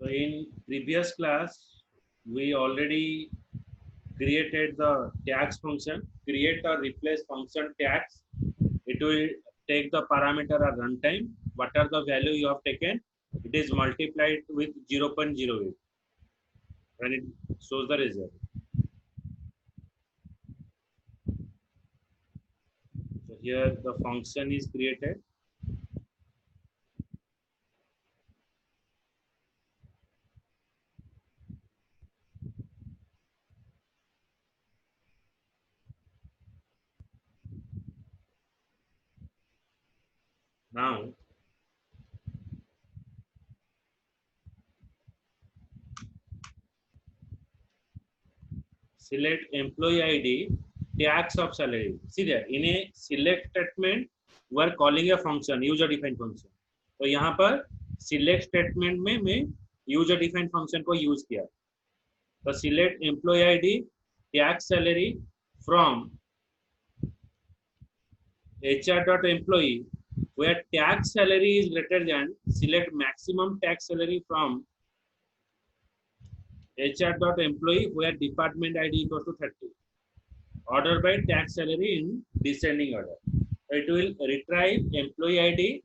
So in previous class we already created the tags function, create or replace function tags. It will take the parameter at runtime. What are the value you have taken? It is multiplied with 0.08 when it shows the result. So here the function is created. Now select employee ID, tax of salary. See there, in a select statement, we are calling a function, user defined function. तो यहाँ पर select statement में मैं user defined function को use किया. तो select employee ID, tax salary from HR.employee, where tax salary is greater than, select maximum tax salary from HR.employee, where department ID equals to 30. Order by tax salary in descending order. It will retrieve employee ID,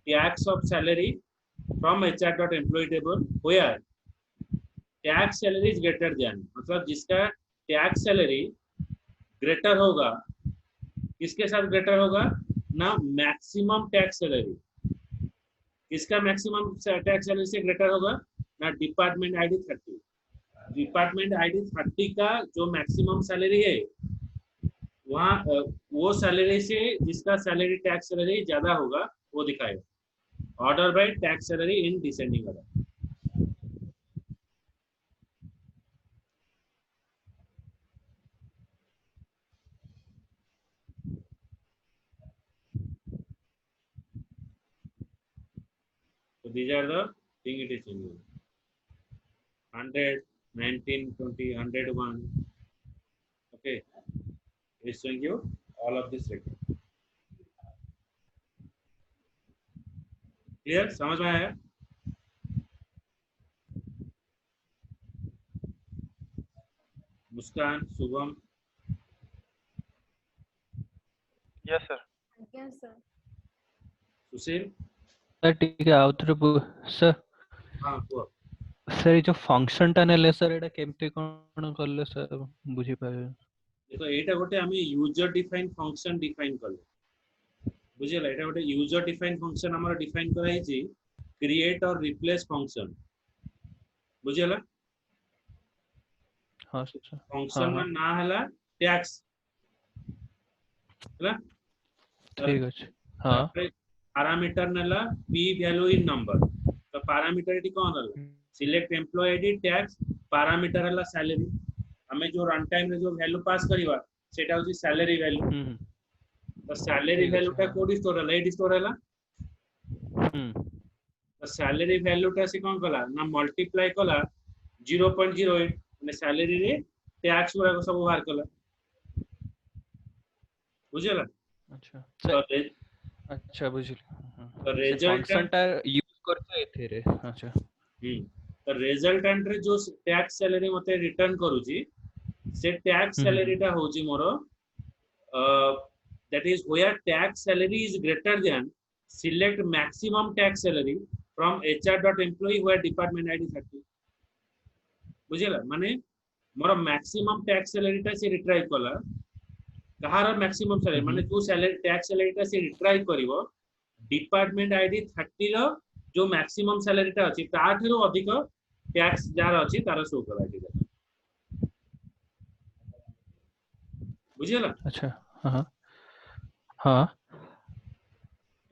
tax of salary from HR.employee table, where tax salary is greater than, मतलब जिसका tax salary greater होगा, किसके साथ greater होगा ना, maximum tax salary. किसका maximum tax salary से greater होगा ना, department ID 30. डिपार्टमेंट आईडी 30 का जो मैक्सिमम सैलरी है, वहाँ वो सैलरी से जिसका सैलरी टैक्स सैलरी ज्यादा होगा वो दिखाएगा. Order by tax salary in descending order. So these are the thing it is changing. 100, 19, 20, 101. Okay, it's showing you all of this record. Clear? समझ में आया? Muskan, Shubham. Yes, sir. Yes, sir. Sushil. Sir ठीक है आउथरे sir. हाँ कुह. सर ये जो function टा नेले सर एटा केमती कोन करले सर बुझी पाए. देखो एटा गोटे आमी यूजर डिफाइन फंक्शन डिफाइन करले. बुझिला, एटा गोटे यूजर डिफाइन फंक्शन हमर डिफाइन करा हिची क्रिएट और रिप्लेस फंक्शन. बुझिला, हां सर. फंक्शन में ना हला टैक्स हला. ठीक अछि. हां पैरामीटर नेला p वैल्यू इन नंबर. तो पैरामीटर एटी कोन हला, select employee ID tax, parameter हला सैलरी. हमें जो रन टाइम रे जो वैल्यू पास करिवा सेटा होची सैलरी वैल्यू. तो सैलरी वैल्यू टा कोडी स्टोर हला, एटी स्टोर हला. तो सैलरी वैल्यू टा से कोन कला ना मल्टीप्लाई कला 0.08 माने सैलरी रे टैक्स गुरा को सब बाहर कला. बुझला. अच्छा तो अच्छा बुझली. तो रिजल्ट फंक्शन टा यूज करतो एथे रे. अच्छा तो रिजल्टेंट रे जो टैक्स सैलरी मते रिटर्न करूची से टैक्स सैलरी टा होची मोरो that is where tax salary is greater than, select maximum tax salary from HR.employee where department ID 30. बुझिला, माने मोर मैक्सिमम टैक्स सैलरी टा से रिट्राइव कला. कहार मैक्सिमम सैलरी माने जो सैलरी टैक्स सैलरी टा से रिट्राइव करिवो डिपार्टमेंट आईडी 30 लो जो मैक्सिमम सैलरी टा अछि ताठरो अधिक टैक्स जार अछि तार शो करा दिला. बुझिला. अच्छा. हां हां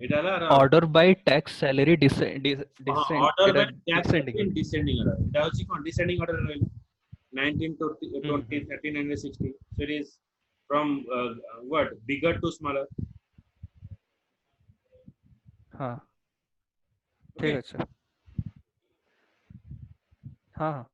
एटाला order by tax salary order by tax in descending order. एटा अछि कोन डिसेंडिंग ऑर्डर रहल 19 20 13 and 60. So it is from what bigger to smaller. हां ठीक है सर. हां हां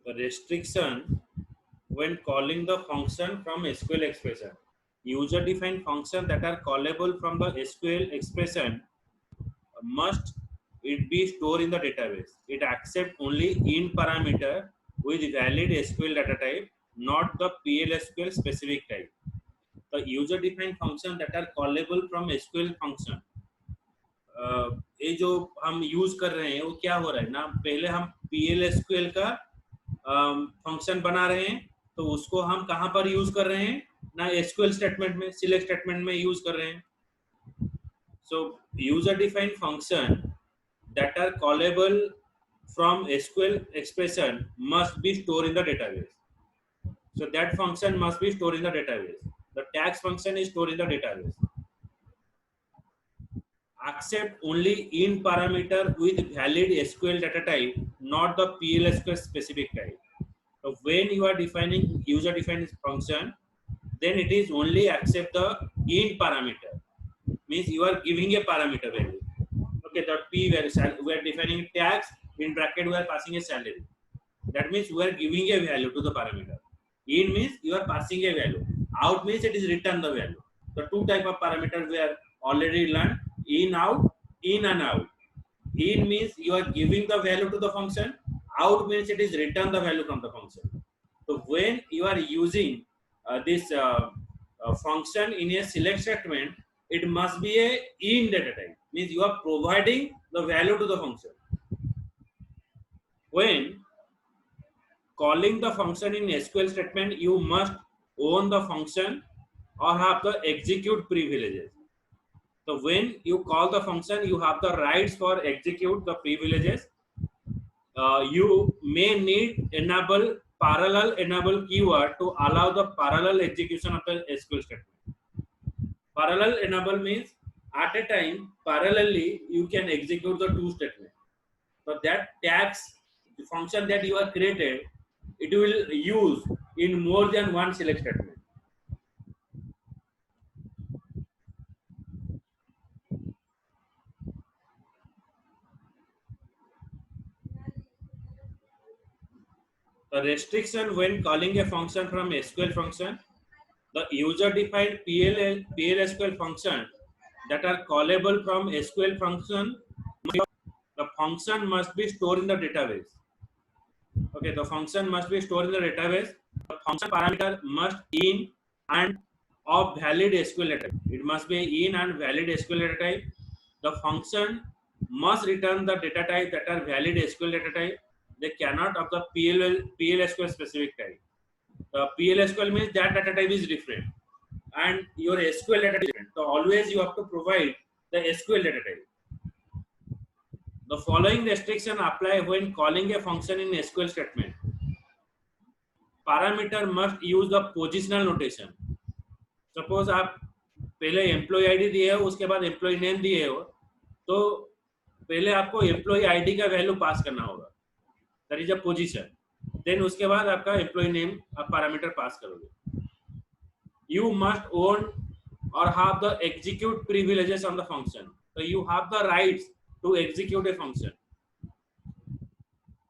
The restriction when calling the function from SQL expression. User-defined functions that are callable from the SQL expression must it be stored in the database. It accepts only in parameter with valid SQL data type, not the PLSQL specific type. The user-defined function that are callable from SQL function. ये जो हम use कर रहे हैं वो क्या हो रहा है ना, पहले हम PLSQL का फंक्शन बना रहे हैं, तो उसको हम कहाँ पर यूज कर रहे हैं ना, SQL स्टेटमेंट में, सिलेक्ट स्टेटमेंट में यूज कर रहे हैं. So user defined function that are callable from SQL expression must be stored in the database. So that function must be stored in the database. The tags function is stored in the database. Accept only in parameter with valid SQL data type, not the PLSQL specific type. So when you are defining user defined function, then it is only accept the in parameter. Means you are giving a parameter value. Okay, the p value, we are defining tags, in bracket we are passing a salary. That means we are giving a value to the parameter. In means you are passing a value. Out means it is return the value. The two type of parameters we are already learned: in, out, in and out. In means you are giving the value to the function. Out means it is return the value from the function. So when you are using this function in a select statement, it must be a in data type. Means you are providing the value to the function. When calling the function in SQL statement, you must own the function or have the execute privileges. So when you call the function, you have the rights for execute the privileges. You may need enable parallel enable keyword to allow the parallel execution of the SQL statement. Parallel enable means at a time parallelly you can execute the two statements. So that tags the function that you have created, it will use in more than one select statement. The restriction when calling a function from SQL function, the user-defined PLSQL function that are callable from SQL function, the function must be stored in the database. Okay, the function must be stored in the database. The function parameter must in and of valid SQL data type. It must be in and valid SQL data type. The function must return the data type that are valid SQL data type. They cannot of the PLSQL specific type. The PLSQL means that data type is different and your SQL data is different. So always you have to provide the SQL data type. The following restriction apply when calling a function in SQL statement. Parameter must use the positional notation. Suppose आप पहले employ ID दिए हो, उसके बाद employ name दिए हो, तो पहले आपको एम्प्लॉय आईडी का वैल्यू पास करना होगा, that is a position. Then उसके बाद आपका एम्प्लॉय नेम आप पैरामीटर पास करोगे. You must own or have the execute privileges on the function. So you have the rights to execute a function.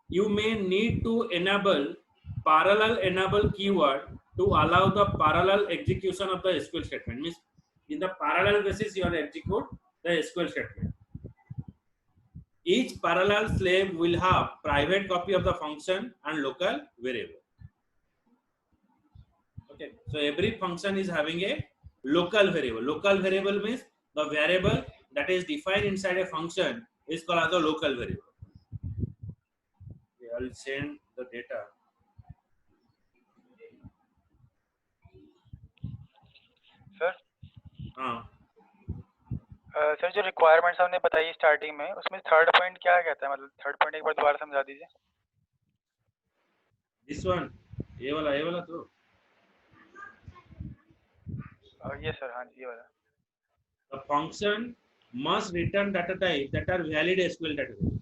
You may need to enable parallel enable keyword to allow the parallel execution of the SQL statement. Means in the parallel basis you are execute the SQL statement. Each parallel slave will have private copy of the function and local variable. Okay, so every function is having a local variable. Local variable means the variable that is defined inside a function is called as a local variable. Okay, I'll send the data. Sir हाँ, sir जो requirements आपने बताई starting में, उसमें third point क्या कहता है? मतलब थर्ड पॉइंट एक बार दोबारा समझा दीजिए। this one, ये वाला तो ये सर, हाँ जी, ये वाला। the function must return data type that are valid SQL data type.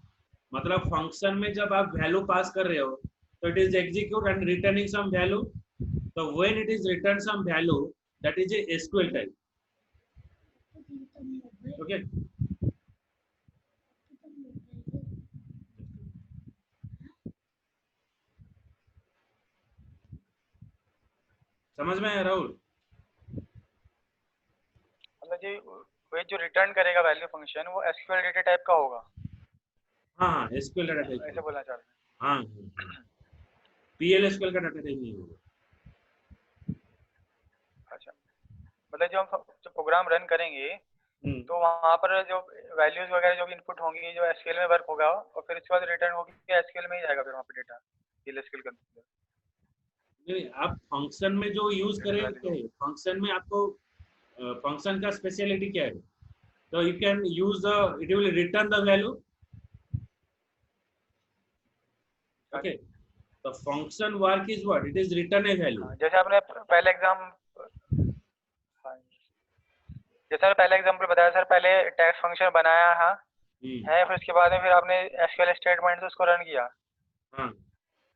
मतलब फंक्शन में जब आप वैल्यू पास कर रहे हो तो it is execute and returning some value. तो when it is return some value that is a SQL type. Okay, समझ में आया राहुल? मतलब जी वही जो रिटर्न करेगा वैल्यू फंक्शन, वो एसक्यूएल डेटा टाइप का होगा, हाँ, SQL डाटा टाइप. ऐसे बोलना चाह रहे हैं। हाँ, PL SQL का डाटा टाइप नहीं होगा. अच्छा, मतलब जो हम जो प्रोग्राम रन करेंगे तो वहाँ पर जो वैल्यूज वगैरह जो भी इनपुट होंगी, जो एसक्यूएल में वर्क होगा, और फिर उसके बाद रिटर्न होगी एसक्यूएल में ही जाएगा फिर वहाँ पे डेटा PL SQL के अंदर। नहीं, आप फंक्शन में जो यूज करेंगे, फंक्शन में आपको फंक्शन का स्पेशलिटी क्या है? तो you can use the, it will return the value. Okay, the function work is what? It is return a value. जैसे आपने पहले एग्जांपल बताया सर, पहले टैक्स फंक्शन बनाया है, फिर उसके बाद में फिर आपने एसक्यूएल स्टेटमेंट से उसको रन किया, हाँ,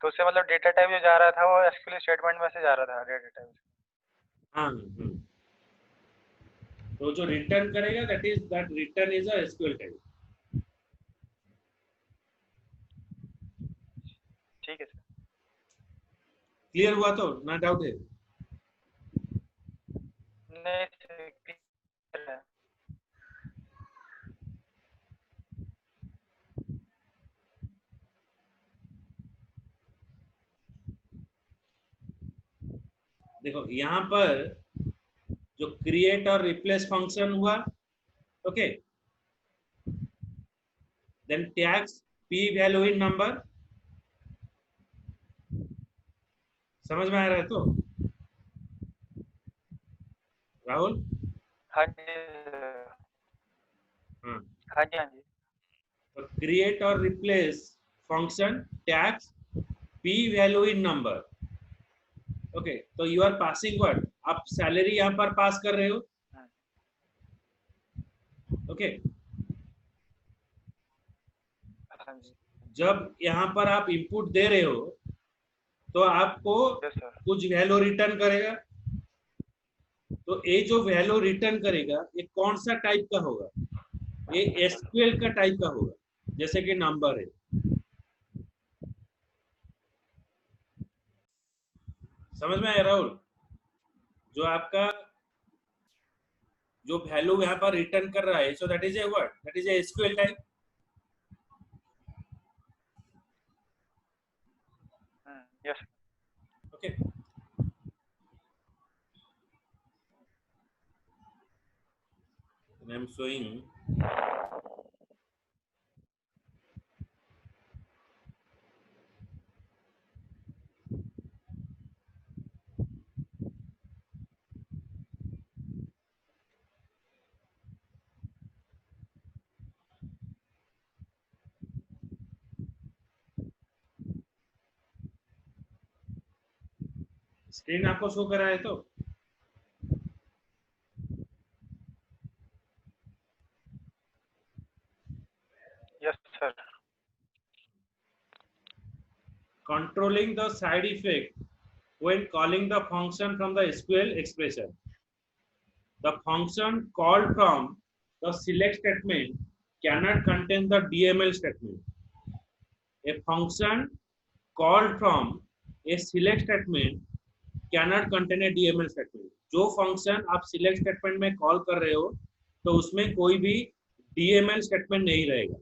तो उससे मतलब डेटा टाइप जो जा रहा था वो एसक्यूएल स्टेटमेंट में से जा रहा था डेटा टाइप। हाँ, तो जो रिटर्न करेगा that return is a SQL type. ठीक है सर, क्लियर हुआ? तो ना डाउट है? नहीं clear है। देखो यहाँ पर जो क्रिएट और रिप्लेस फंक्शन हुआ, okay, then tags p value in number. समझ में आ रहा है तो राहुल? हाँ जी सर, हाँ, हाँ जी, हाँ जी। तो क्रिएट और replace function tags p value in number. Okay, तो यू आर पासिंग व्हाट? आप सैलरी यहाँ पर पास कर रहे हो. ओके, हाँ जी, जब यहाँ पर आप इनपुट दे रहे हो तो आपको यस सर। कुछ वैल्यू रिटर्न करेगा. तो ये जो वैल्यू रिटर्न करेगा ये कौन सा टाइप का होगा? ये एसक्यूएल का टाइप का होगा, जैसे कि नंबर है. समझ में आया राहुल? जो आपका जो वैल्यू यहाँ पर रिटर्न कर रहा है, so that is A what? That is A SQL type. Yes, okay, I am showing. Screen आपको शो कर रहा है तो yes sir. controlling the side effect when calling the function from the SQL expression. The function called from the select statement cannot contain the DML statement. A function called from a select statement cannot contain a DML statement. जो function आप select statement में call कर रहे हो तो उसमें कोई भी DML स्टेटमेंट नहीं रहेगा.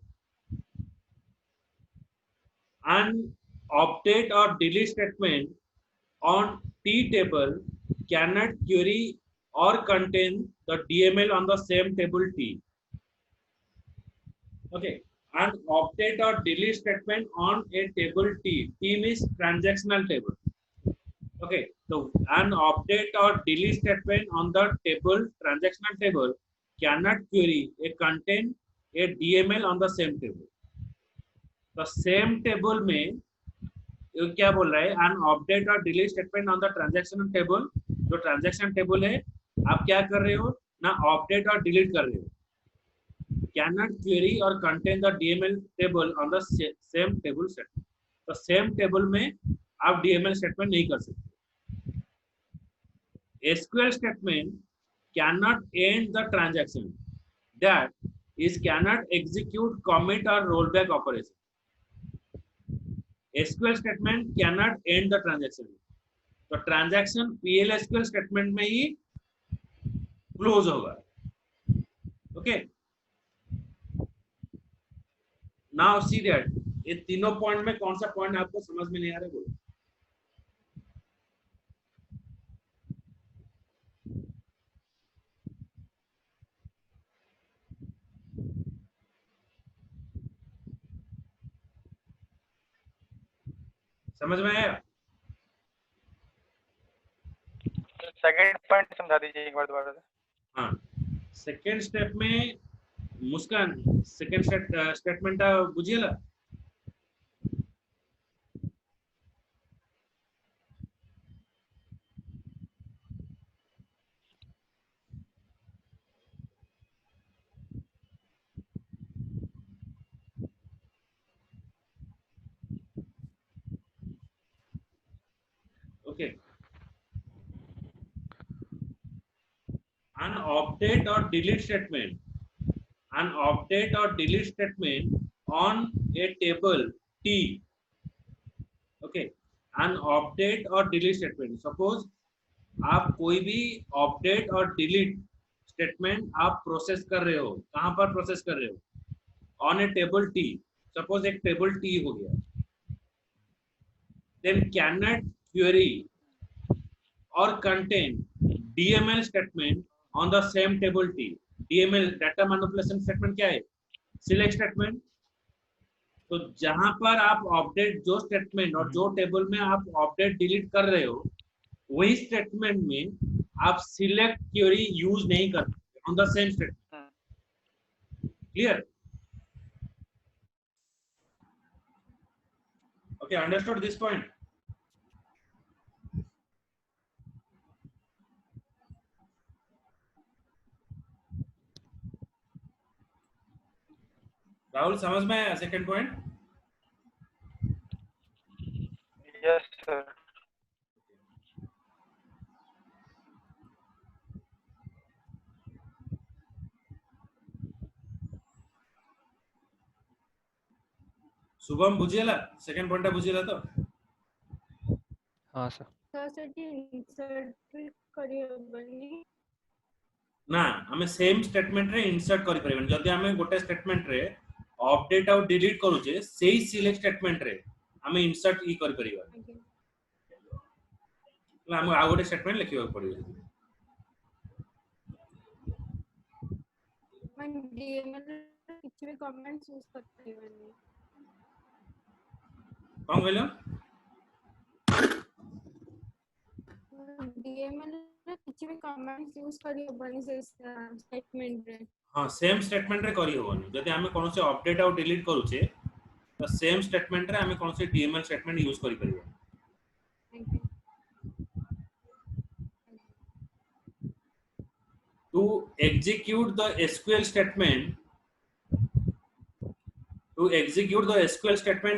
And update or delete statement on T table cannot query or contain the DML on the same table T. Okay, an update or delete statement on a table T. T means transactional table. Okay, so an update or delete statement on the table transactional table cannot query a contain a DML on the same table. तो same table में ये क्या बोल रहा है, an update और delete statement on the transaction table. जो transaction table है आप क्या कर रहे हो ना, अपडेट और डिलीट कर रहे हो. कैन नॉट क्वेरी और contain the DML table on the same table set. तो सेम टेबल में आप डीएमएल स्टेटमेंट नहीं कर सकते. SQL statement can not end the transaction, that is can not execute commit और rollback operation. SQL statement cannot end the transaction. तो transaction PL SQL statement में ही क्लोज होगा. ओके, नाउ सी दैट ये तीनों पॉइंट में कौन सा पॉइंट आपको समझ में नहीं आ रहा है, बोलो. समझ में आया? सेकंड पॉइंट समझा दीजिए एक बार दोबारा से. हाँ, सेकंड स्टेप में मुस्कान सेकंड स्टेटमेंट बुझिएला. Okay, an update or delete statement, an update or delete statement on a table T. Okay, an update or delete statement. Suppose आप कोई भी अपडेट और डिलीट स्टेटमेंट आप प्रोसेस कर रहे हो, कहां पर प्रोसेस कर रहे हो, on A table T. Suppose एक टेबल टी हो गया, देन कैन नॉट क्वेरी और contain DML statement on the same table T. DML data manipulation statement क्या है, सिलेक्ट स्टेटमेंट. तो जहां पर आप अपडेट जो स्टेटमेंट और जो टेबल में आप अपडेट डिलीट कर रहे हो, वही स्टेटमेंट में आप सिलेक्ट क्वेरी यूज नहीं करते on the same statement. Clear? Okay, understood this point? Rahul समझ में आया second point? Yes sir. Shubham बुझिएला सेकंड पॉइंट बुझिएला तो. हाँ सर. ସେଠି insert କରିହେବନି ना हमें सेम स्टेटमेंट रे इंसर्ट करि परिबन. जदि हमें गोटे स्टेटमेंट रे अपडेट और डिलीट करूचे, सेही सिलेक्ट स्टेटमेंट रे हमें इंसर्ट ई करि परिबा. हम आ गोटे स्टेटमेंट लिखिबा पड़िबो. मैं डीएमएल କିଛି ବି कमेंट्स यूज କରିପାରିବନି. कौन कहलो? डीएमएल रे କିଛି ବି कमेंट्स यूज କରିହେବନି ସେ स्टेटमेंट रे. हां, सेम स्टेटमेंट रे करि होबनी. जदि हमें कोन से अपडेट और डिलीट करूचे, तो सेम स्टेटमेंट रे हमें कोन से DML स्टेटमेंट यूज करि परिबो. To execute the SQL statement,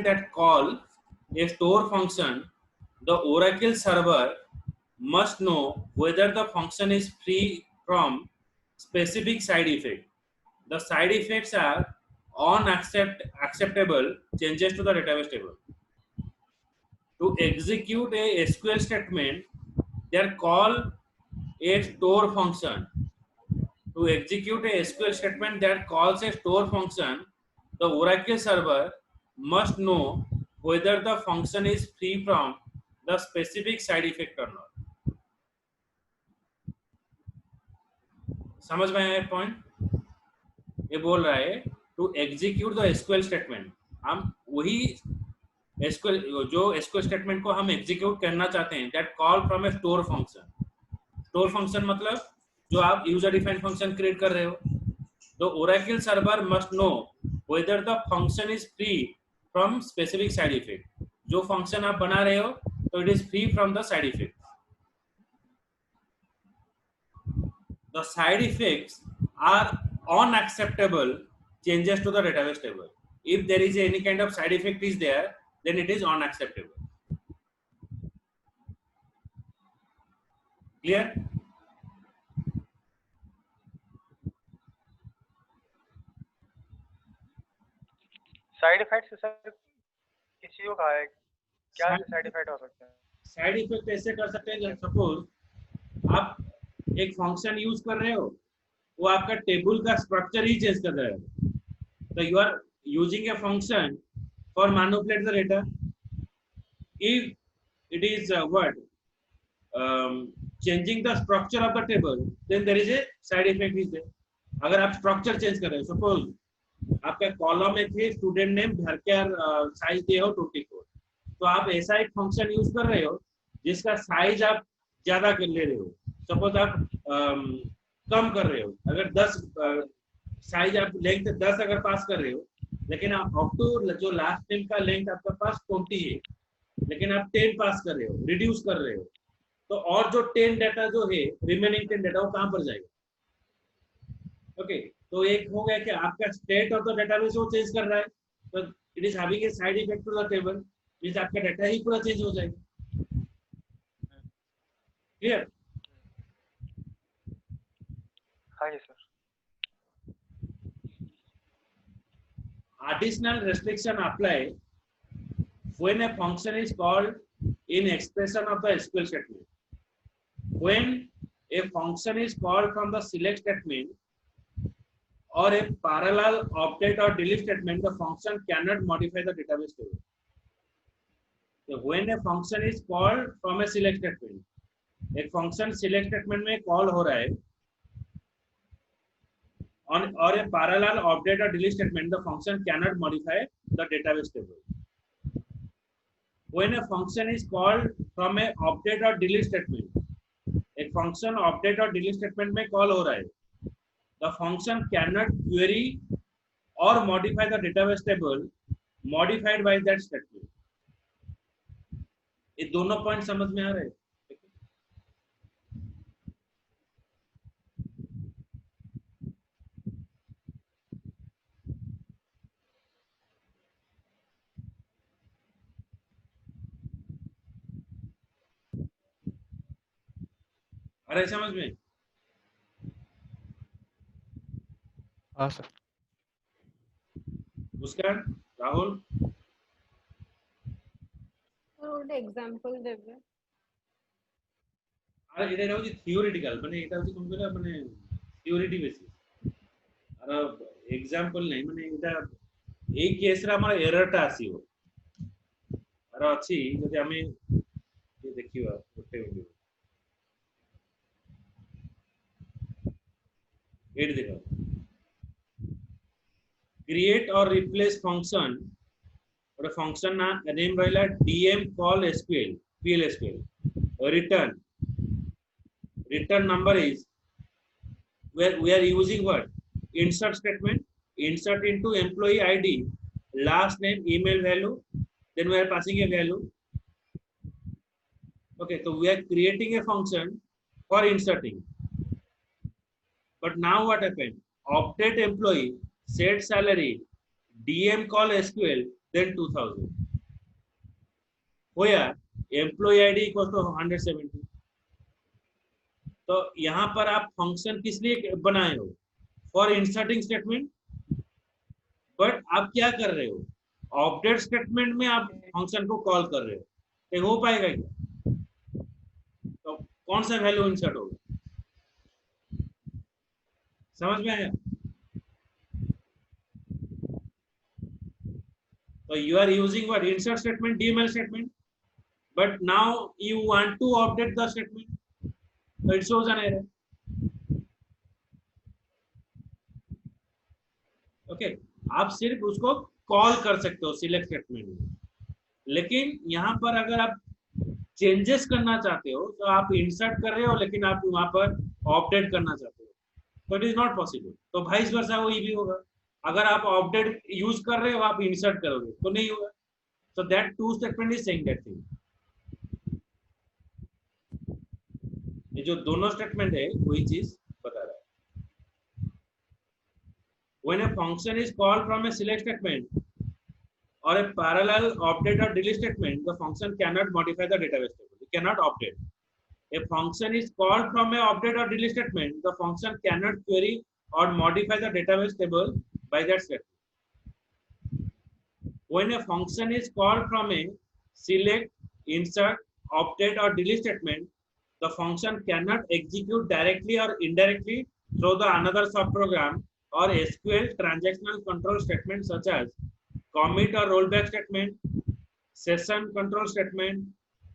that call a store function, the Oracle server must know whether the function is free from specific side effect. The side effects are unacceptable changes to the database table. To execute a SQL statement, they call a store function. To execute a SQL statement that calls a store function, the Oracle server must know whether the function is free from the specific side effect or not. समझ में आया point? ये बोल रहा है to execute the SQL statement, हम वही SQL जो एसक्यूएल स्टेटमेंट को हम एग्जीक्यूट करना चाहते हैं, that call from A store function. Store function मतलब जो आप यूजर डिफाइंड फंक्शन क्रिएट कर रहे हो, the Oracle server must know whether the function is free from specific side effect. जो फंक्शन आप बना रहे हो तो it is free from the side effect. The side effects are unacceptable changes to the database table. If there is any kind of side effect is there, then it is unacceptable. Clear? Side effects sir किसी को कहा है, क्या side effect हो सकते हैं? Side effect ऐसे कर सकते हैं, जब सपोज आप एक फंक्शन यूज कर रहे हो, वो आपका टेबल का स्ट्रक्चर ही चेंज कर रहा है, तो you are using a function for manipulate the data. If it is what changing the structure of the table, then there is a side effect is there. अगर आप स्ट्रक्चर चेंज कर रहे हो, suppose आपका कॉलम में थे student name भर के साइज दिए हो 24, तो आप ऐसा एक फंक्शन यूज कर रहे हो जिसका साइज आप ज्यादा कर ले रहे हो। सपोज आप कम कर रहे हो, अगर 10 साइज आप लेंथ 10 अगर पास कर रहे हो, लेकिन आप अप टू जो लास्ट नेम का लेंथ आपका पास 20 है, लेकिन आप 10 पास कर रहे हो, रिड्यूस कर रहे हो, तो और जो 10 डाटा जो है रिमेनिंग 10 डाटा वो कहां पर जाएगा? ओके, तो एक हो गया कि आपका स्टेट ऑफ द डेटाबेस वो चेंज कर रहा है, तो it is having a side effect to the table, means आपका डाटा ही पूरा चेंज हो जाएगा। क्लियर? हाँ जी sir. Additional restriction apply when a function is called in expression of the SQL statement. When a function is called from the select statement or a parallel update or delete statement, the function cannot modify the database table. So when a function is called from a select statement, एक function select statement में call हो रहा है, on or a parallel update or delete statement, the function cannot modify the database table. When a function is called from a update or delete statement, एक function update or delete statement में call हो रहा है, the function cannot query or modify the database table modified by that statement. ये दोनों point समझ में आ रहे हैं? अरे समझ में? हाँ सर। मुस्कान, राहुल, ଗୋଟେ एग्जांपल देबे। अरे এটা হচ্ছে থিওরিটিক্যাল, মানে এটা হচ্ছে কোন বলে মানে থিওরিটি বেসিস, আর एग्जांपल নাই, মানে এটা এই কেসরে আমার এররটা আসিও আর ଅଛି যদি আমি ଦେଖିବା ଗୋଟେ ভিডিও ଏଇଠି ଦେଖ, क्रिएट और रिप्लेस फंक्शन, और फंक्शन ना नेम रहला DM call SQL पीएलएसक्यूएल, return number is where we are using what insert statement, insert into employee id, last name, email value, then we are passing a value. Okay, so we are creating a function for inserting, but now what happened? Update employee, set salary, dm call sql, then 2000, where employee id equals to 170. तो यहाँ पर आप function किस लिए बनाए हो? For inserting statement, but आप क्या कर रहे हो? अपडेट स्टेटमेंट में आप फंक्शन को कॉल कर रहे हो, तो हो पाएगा क्या? तो कौन सा वैल्यू इंसर्ट होगा? समझ में आया? तो you are using what insert statement, DML statement, but now you want to update the statement, so it shows an error. Okay आप सिर्फ उसको कॉल कर सकते हो सिलेक्ट स्टेटमेंट में, लेकिन यहाँ पर अगर आप चेंजेस करना चाहते हो तो आप इंसर्ट कर रहे हो लेकिन आप वहां पर अपडेट करना चाहते हो तो इट इज नॉट पॉसिबल। तो वाइस वर्सा वही भी होगा, अगर आप अपडेट यूज कर रहे हो आप इंसर्ट करोगे तो नहीं होगा। So that two statement is saying that thing. ये जो दोनों स्टेटमेंट है वही चीज बता रहा है। When a function is called from a select statement or a parallel update or delete statement, the function cannot modify the database table. It cannot update. A function is called from a update or delete statement, the function cannot query or modify the database table by that statement. When a function is called from a select, insert, update or delete statement, the function cannot execute directly or indirectly through the another subprogram or SQL transactional control statement such as commit or rollback statement, session control statement,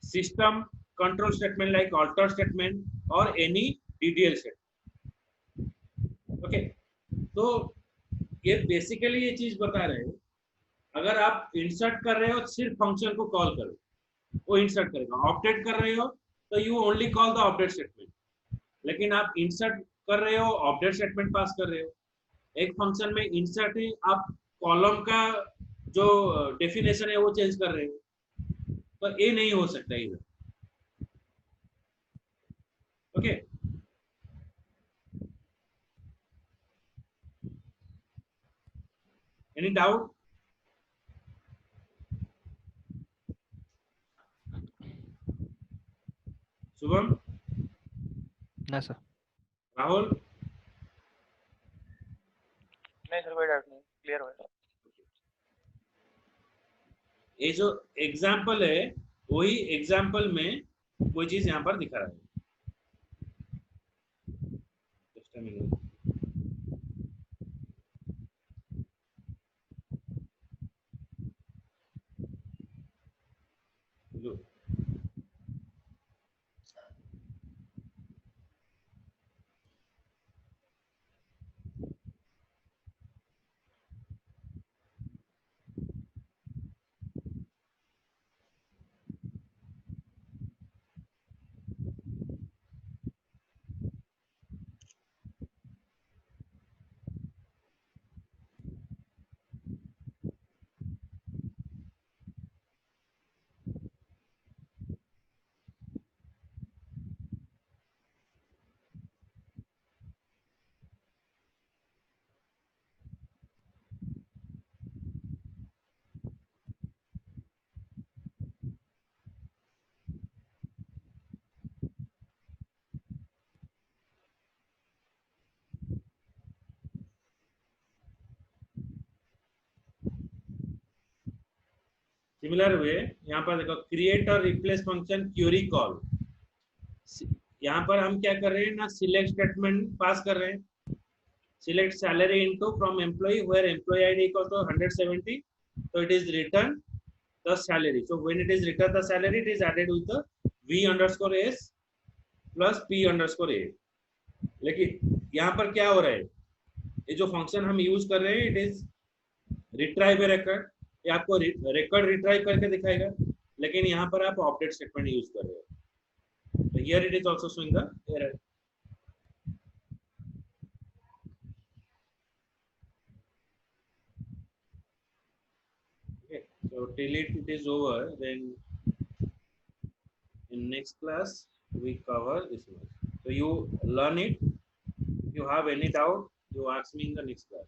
system control statement like alter statement or any DDL statement. Okay, तो ये basically ये चीज बता रहे हैं, अगर आप insert कर रहे हो सिर्फ फंक्शन को कॉल करो वो इंसर्ट करेगा, अपडेट कर रहे हो तो you only call the update statement, लेकिन आप इंसर्ट कर रहे हो अपडेट स्टेटमेंट पास कर रहे हो। एक फंक्शन में इंसर्ट है, आप कॉलम का जो डेफिनेशन है वो चेंज कर रहे हो तो ये नहीं हो सकता इधर। Okay any doubt? शुभम? ना सर। राहुल? नहीं सर कोई डाउट नहीं, क्लियर हो गया। ये जो एग्जाम्पल है वही एग्जाम्पल में कोई चीज यहाँ पर दिखा रहा है। Just a minute. Look. Similar way यहाँ पर देखो क्रिएट और रिप्लेस फंक्शन क्यूरी कॉल, यहाँ पर हम क्या कर रहे हैं ना सिलेक्ट स्टेटमेंट पास कर रहे हैं, select salary into from employee where employee ID equal to 170, so it is return the salary. So when it is return the salary, it is added with the v_s plus p_a. लेकिन यहाँ पर क्या हो रहा है, ये जो function हम यूज कर रहे हैं it is retrieve A record, ये आपको रिकॉर्ड रिट्राइव करके दिखाएगा, लेकिन यहाँ पर आप अपडेट स्टेटमेंट यूज कर रहे हो, तो here it is also showing the error. Okay, so till it is over, then in next class we cover this one. So you learn it. If you have any doubt, you ask me in the next class.